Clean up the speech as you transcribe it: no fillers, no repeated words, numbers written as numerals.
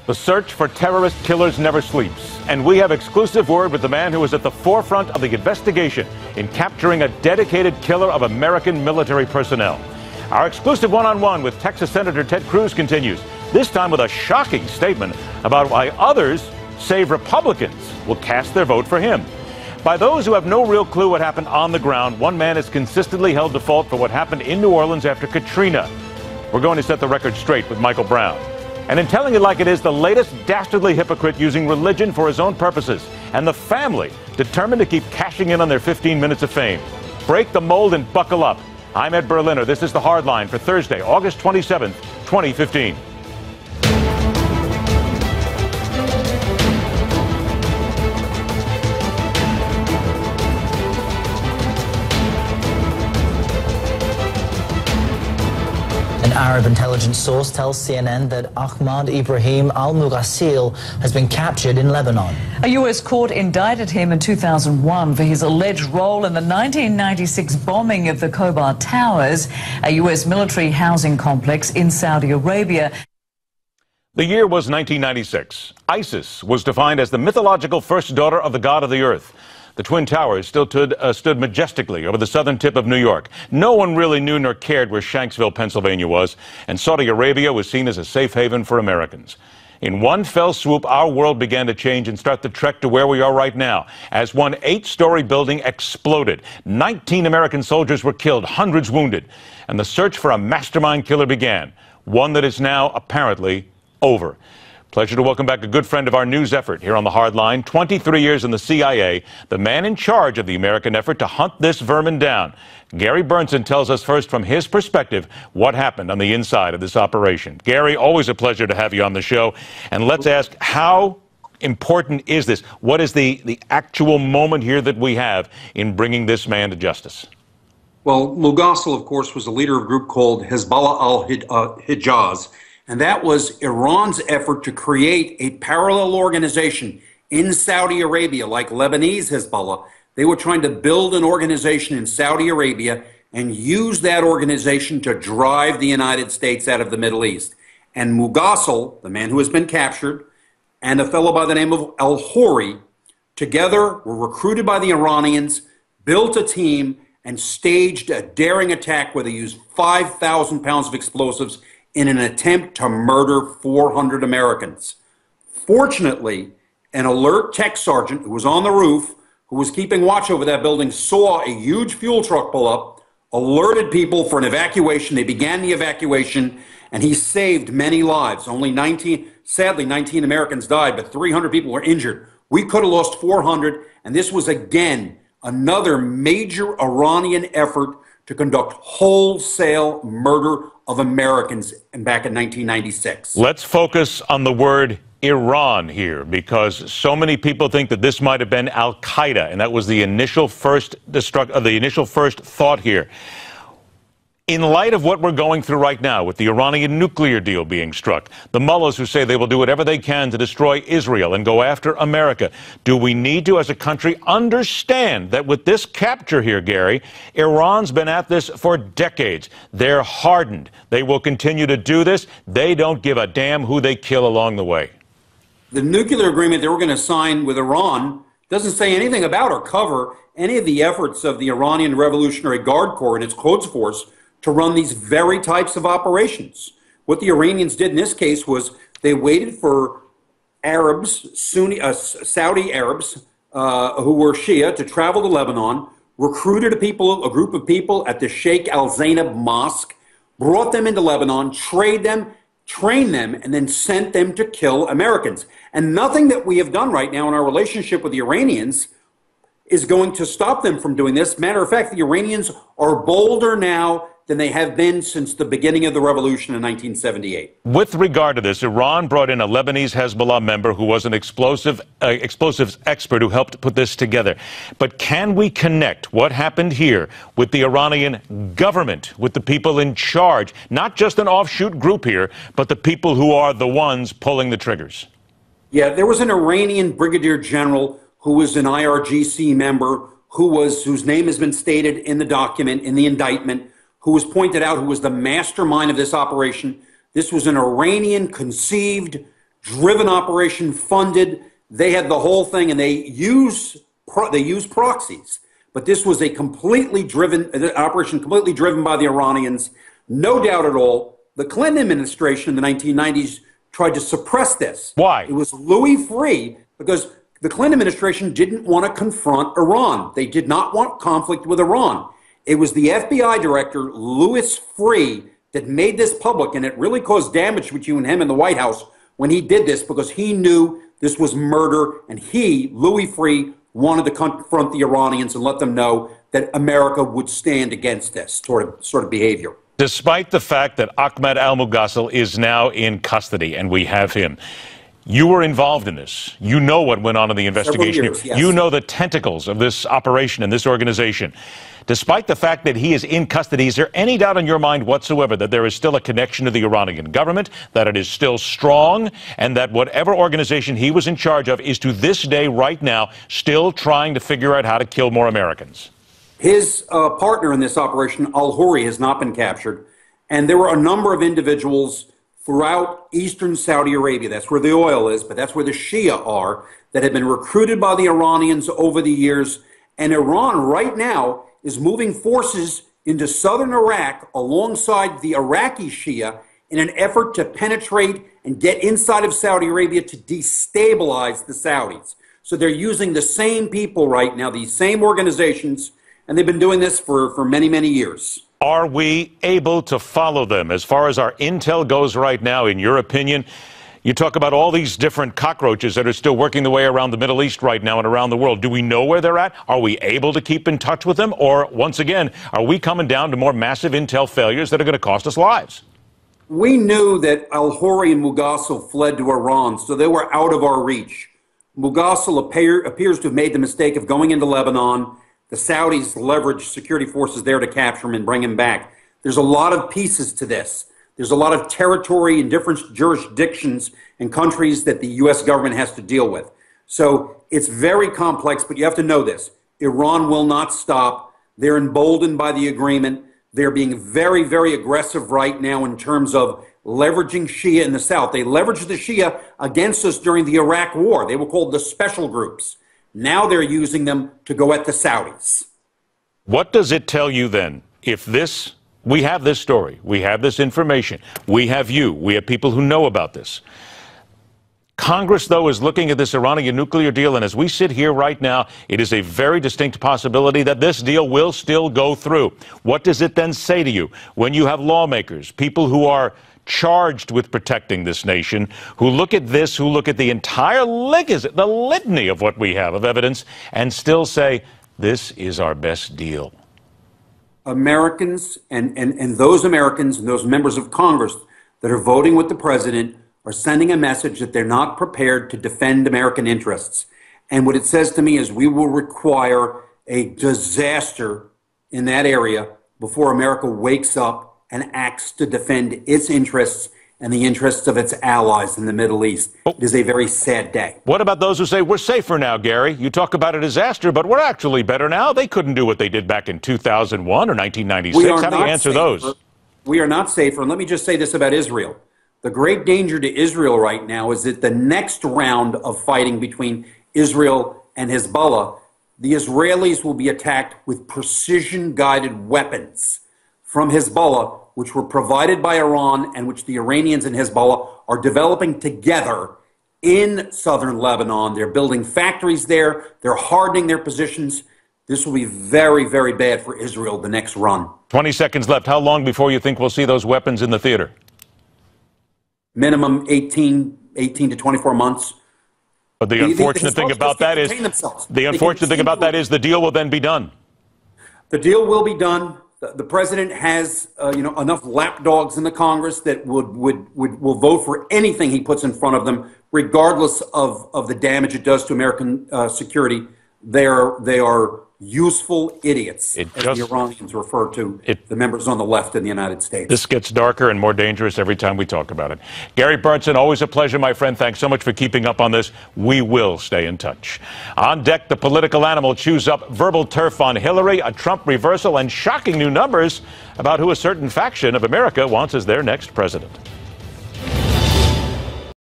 The search for terrorist killers never sleeps, and we have exclusive word with the man who was at the forefront of the investigation in capturing a dedicated killer of American military personnel. Our exclusive one-on-one with Texas Senator Ted Cruz continues, this time with a shocking statement about why others, save Republicans, will cast their vote for him. By those who have no real clue what happened on the ground, one man is consistently held to fault for what happened in New Orleans after Katrina. We're going to set the record straight with Michael Brown. And in telling it like it is, the latest dastardly hypocrite using religion for his own purposes, and the family determined to keep cashing in on their 15 minutes of fame. Break the mold and buckle up. I'm Ed Berliner. This is The Hardline for Thursday, August 27th, 2015. Arab intelligence source tells CNN that Ahmed Al-Mughasil has been captured in Lebanon. A U.S. court indicted him in 2001 for his alleged role in the 1996 bombing of the Khobar Towers, a U.S. military housing complex in Saudi Arabia. The year was 1996. ISIS was defined as the mythological first daughter of the god of the earth. The Twin Towers still stood majestically over the southern tip of New York. No one really knew nor cared where Shanksville, Pennsylvania was, and Saudi Arabia was seen as a safe haven for Americans. In one fell swoop, our world began to change and start the trek to where we are right now, as one 8-story building exploded. 19 American soldiers were killed, hundreds wounded, and the search for a mastermind killer began, one that is now apparently over. Pleasure to welcome back a good friend of our news effort here on The Hardline, 23 years in the CIA, the man in charge of the American effort to hunt this vermin down. Gary Berntsen tells us first from his perspective what happened on the inside of this operation. Gary, always a pleasure to have you on the show. And let's ask, how important is this? What is the actual moment here that we have in bringing this man to justice? Well, Mughasil, of course, was the leader of a group called Hezbollah Hijaz. And that was Iran's effort to create a parallel organization in Saudi Arabia, like Lebanese Hezbollah. They were trying to build an organization in Saudi Arabia and use that organization to drive the United States out of the Middle East. And Mughasil, the man who has been captured, and a fellow by the name of Al-Hori, together were recruited by the Iranians, built a team, and staged a daring attack where they used 5,000 pounds of explosives in an attempt to murder 400 Americans. Fortunately, an alert tech sergeant who was on the roof, who was keeping watch over that building, saw a huge fuel truck pull up, alerted people for an evacuation. They began the evacuation, and he saved many lives. Sadly, 19 Americans died, but 300 people were injured. We could have lost 400, and this was, again, another major Iranian effort to conduct wholesale murder of Americans back in 1996. Let's focus on the word Iran here, because so many people think that this might have been Al-Qaeda, and that was the initial first thought here. In light of what we're going through right now with the Iranian nuclear deal being struck, the mullahs who say they will do whatever they can to destroy Israel and go after America, do we need to, as a country, understand that with this capture here, Gary, Iran's been at this for decades. They're hardened. They will continue to do this. They don't give a damn who they kill along the way. The nuclear agreement that we're going to sign with Iran doesn't say anything about or cover any of the efforts of the Iranian Revolutionary Guard Corps and its Quds Force to run these very types of operations. What the Iranians did in this case was they waited for Arabs, Saudi Arabs, who were Shia, to travel to Lebanon, recruited a group of people at the Sheikh Al-Zainab Mosque, brought them into Lebanon, trained them, and then sent them to kill Americans. And nothing that we have done right now in our relationship with the Iranians is going to stop them from doing this. Matter of fact, the Iranians are bolder now than they have been since the beginning of the revolution in 1978. With regard to this, Iran brought in a Lebanese Hezbollah member who was an explosives expert who helped put this together. But can we connect what happened here with the Iranian government, with the people in charge, not just an offshoot group here, but the people who are the ones pulling the triggers? Yeah, there was an Iranian brigadier general who was an IRGC member, whose name has been stated in the document, in the indictment, who was pointed out who was the mastermind of this operation. This was an Iranian-conceived, driven operation, funded. They had the whole thing, and they use proxies. But this was a operation completely driven by the Iranians. No doubt at all. The Clinton administration in the 1990s tried to suppress this. Why? It was Louis Freeh, because the Clinton administration didn't want to confront Iran. They did not want conflict with Iran. It was the FBI director, Louis Freeh, that made this public, and it really caused damage between him and the White House when he did this, because he knew this was murder, and he, Louis Freeh, wanted to confront the Iranians and let them know that America would stand against this sort of behavior. Despite the fact that Ahmed Al-Mughasil is now in custody, and we have him, you were involved in this. You know what went on in the investigation. Years, yes. You know the tentacles of this operation and this organization. Despite the fact that he is in custody, is there any doubt in your mind whatsoever that there is still a connection to the Iranian government, that it is still strong, and that whatever organization he was in charge of is to this day, right now, still trying to figure out how to kill more Americans? His partner in this operation, Al-Houri, has not been captured. And there were a number of individuals throughout eastern Saudi Arabia, that's where the oil is, but that's where the Shia are, that have been recruited by the Iranians over the years. And Iran right now is moving forces into southern Iraq alongside the Iraqi Shia in an effort to penetrate and get inside of Saudi Arabia to destabilize the Saudis. So they're using the same people right now, these same organizations, and they've been doing this for many, many years. Are we able to follow them as far as our intel goes right now, in your opinion? You talk about all these different cockroaches that are still working their way around the Middle East right now and around the world. Do we know where they're at? Are we able to keep in touch with them? Or, once again, are we coming down to more massive intel failures that are going to cost us lives? We knew that Al-Houri and Mughasil fled to Iran, so they were out of our reach. Mughasil appears to have made the mistake of going into Lebanon. The Saudis leveraged security forces there to capture him and bring him back. There's a lot of pieces to this. There's a lot of territory in different jurisdictions and countries that the U.S. government has to deal with. So it's very complex, but you have to know this. Iran will not stop. They're emboldened by the agreement. They're being very, very aggressive right now in terms of leveraging Shia in the south. They leveraged the Shia against us during the Iraq war. They were called the special groups. Now they're using them to go at the Saudis. What does it tell you then? If we have this story, we have this information, we have you, we have people who know about this. Congress, though, is looking at this Iranian nuclear deal, and as we sit here right now, it is a very distinct possibility that this deal will still go through. What does it then say to you when you have lawmakers, people who are charged with protecting this nation, who look at this, who look at the entire the litany of what we have of evidence, and still say, this is our best deal? Americans and those Americans and those members of Congress that are voting with the president are sending a message that they're not prepared to defend American interests. And what it says to me is we will require a disaster in that area before America wakes up and acts to defend its interests and the interests of its allies in the Middle East. It is a very sad day. What about those who say, we're safer now, Gary? You talk about a disaster, but we're actually better now. They couldn't do what they did back in 2001 or 1996. How do you answer those? We are not safer. And let me just say this about Israel. The great danger to Israel right now is that the next round of fighting between Israel and Hezbollah, the Israelis will be attacked with precision-guided weapons from Hezbollah, which were provided by Iran and which the Iranians and Hezbollah are developing together in southern Lebanon. They're building factories there. They're hardening their positions. This will be very, very bad for Israel the next run. 20 seconds left. How long before you think we'll see those weapons in the theater? Minimum 18 to 24 months. But the unfortunate thing about that is the deal will then be done. The deal will be done. The president has enough lapdogs in the Congress that will vote for anything he puts in front of them, regardless of the damage it does to American security. They are useful idiots, as the Iranians refer to the members on the left in the United States. This gets darker and more dangerous every time we talk about it. Gary Berntsen, always a pleasure, my friend. Thanks so much for keeping up on this. We will stay in touch. On deck, the political animal chews up verbal turf on Hillary, a Trump reversal, and shocking new numbers about who a certain faction of America wants as their next president.